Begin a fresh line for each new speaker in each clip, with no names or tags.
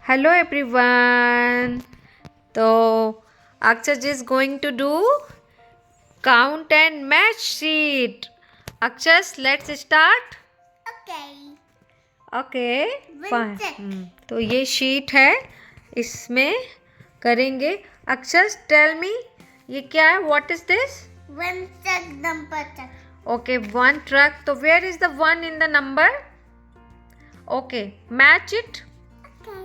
Hello everyone. So Akshaj is going to do count and match sheet. Akshaj, let's start.
Okay.
Okay.
One
Fine.
check.
तो ये sheet है, इसमें करेंगे. अक्षर tell me, ये क्या है? What is this?
One check number check.
Okay, one truck. तो where is the one in the number? Okay, match it.
Okay.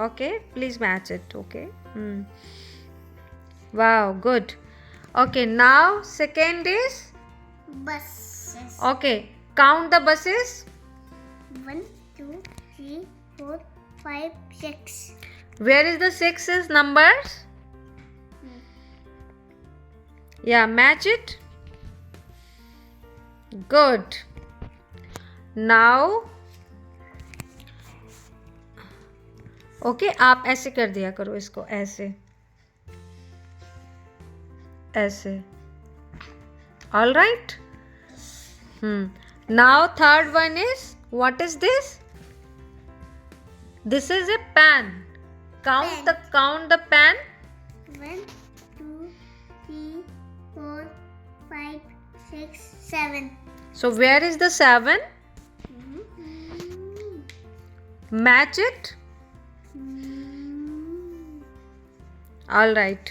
Okay, please match it. Okay. Wow, good. Okay, now second is
Buses.
okay. Count the buses.
1, 2, 3, 4, 5, 6.
Where is the sixes numbers? Yeah, match it. Good. Now okay आप ऐसे कर दिया करो इसको, ऐसे ऐसे. All right. Now third one is, what is this? This is a pen. Count the pen.
1, 2, 3, 4, 5, 6, 7.
So where is the 7? Match it. All right.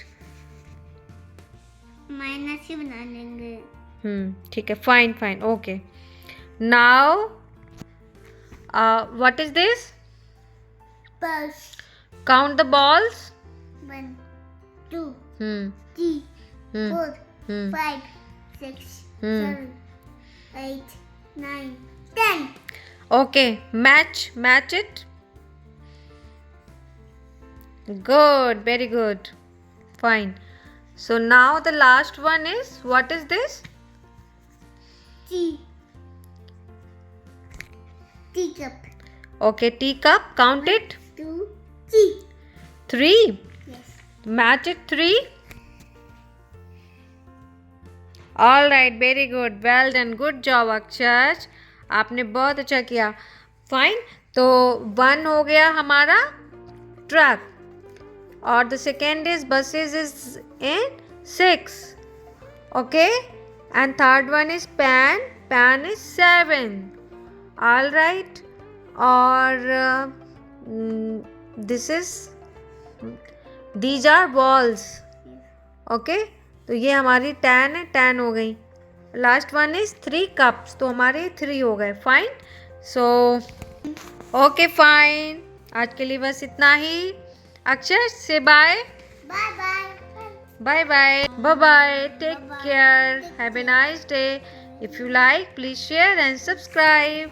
Minus ही बना लेंगे.
ठीक है. Fine fine. Okay. Now what is this?
Balls.
Count the balls.
1, 2,
Hmm.
3,
Hmm.
4,
Hmm.
5, 6,
Hmm.
7, 8, 9, 10.
Okay. Match it. Good. Very good. Fine. So now the last one is, what is this?
Teacup.
Okay, teacup. Count it.
2, 3.
3.
Yes.
Match it. 3. All right. Very good. Well done. Good job, Akshar. आपने बहुत अच्छा किया. Fine. तो 1 हो गया हमारा truck, और the second is buses is in 6. Okay, and third one is pan is 7. All right. और these are balls. Okay, तो ये हमारी 10 है, 10 हो गई. लास्ट वन इज 3 cups, तो हमारे 3 हो गए. फाइन. So okay fine. आज के लिए बस इतना ही. अक्षर से bye.
Bye bye.
Bye bye. Bye bye. Take care. Have a nice day. If you like, please share and subscribe.